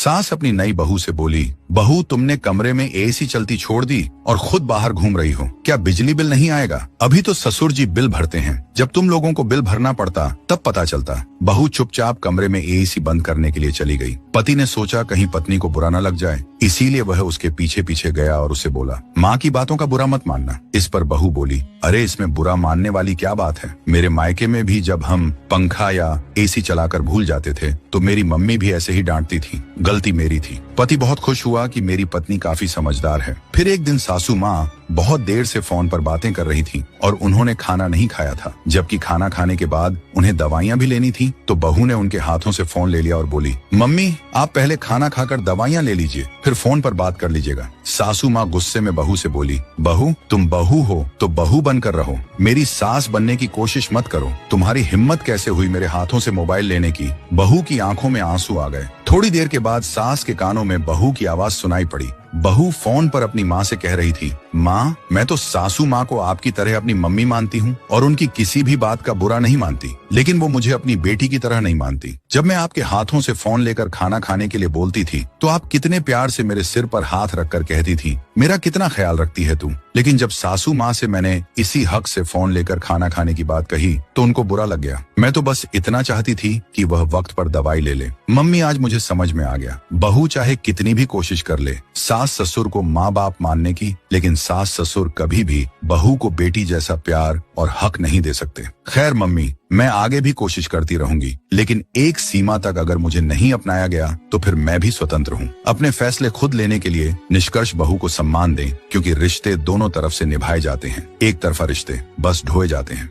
सास अपनी नई बहू से बोली, बहू तुमने कमरे में एसी चलती छोड़ दी और खुद बाहर घूम रही हो, क्या बिजली बिल नहीं आएगा? अभी तो ससुर जी बिल भरते हैं, जब तुम लोगों को बिल भरना पड़ता तब पता चलता। बहू चुपचाप कमरे में एसी बंद करने के लिए चली गई। पति ने सोचा कहीं पत्नी को बुरा न लग जाए, इसीलिए वह उसके पीछे पीछे गया और उसे बोला, माँ की बातों का बुरा मत मानना। इस पर बहू बोली, अरे इसमें बुरा मानने वाली क्या बात है? मेरे मायके में भी जब हम पंखा या एसी चलाकर भूल जाते थे तो मेरी मम्मी भी ऐसे ही डांटती थी, गलती मेरी थी। पति बहुत खुश हुआ कि मेरी पत्नी काफी समझदार है। फिर एक दिन सासू माँ बहुत देर से फोन पर बातें कर रही थी और उन्होंने खाना नहीं खाया था, जबकि खाना खाने के बाद उन्हें दवाइयाँ भी लेनी थी। तो बहू ने उनके हाथों से फोन ले लिया और बोली, मम्मी आप पहले खाना खाकर दवाइयाँ ले लीजिए, फिर फोन पर बात कर लीजिएगा। सासू माँ गुस्से में बहू से बोली, बहू तुम बहू हो तो बहू बनकर रहो, मेरी सास बनने की कोशिश मत करो। तुम्हारी हिम्मत कैसे हुई मेरे हाथों से मोबाइल लेने की? बहू की आंखों में आंसू आ गए। थोड़ी देर के बाद सास के कानों में बहू की आवाज सुनाई पड़ी। बहू फोन पर अपनी माँ से कह रही थी, माँ मैं तो सासू माँ को आपकी तरह अपनी मम्मी मानती हूँ और उनकी किसी भी बात का बुरा नहीं मानती, लेकिन वो मुझे अपनी बेटी की तरह नहीं मानती। जब मैं आपके हाथों से फोन लेकर खाना खाने के लिए बोलती थी तो आप कितने प्यार से मेरे सिर पर हाथ रखकर कहती थी, मेरा कितना ख्याल रखती है तू। लेकिन जब सासू माँ से मैंने इसी हक से फोन लेकर खाना खाने की बात कही तो उनको बुरा लग गया। मैं तो बस इतना चाहती थी कि वह वक्त पर दवाई ले ले। मम्मी आज मुझे समझ में आ गया, बहू चाहे कितनी भी कोशिश कर ले सास ससुर को माँ बाप मानने की, लेकिन सास ससुर कभी भी बहू को बेटी जैसा प्यार और हक नहीं दे सकते। खैर मम्मी, मैं आगे भी कोशिश करती रहूंगी, लेकिन एक सीमा तक अगर मुझे नहीं अपनाया गया तो फिर मैं भी स्वतंत्र हूँ। अपने फैसले खुद लेने के लिए निष्कर्ष बहू को सम्मान दें, क्योंकि रिश्ते दोनों तरफ से निभाए जाते हैं, एक तरफा रिश्ते बस ढोए जाते हैं।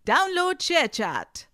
Download ShareChat.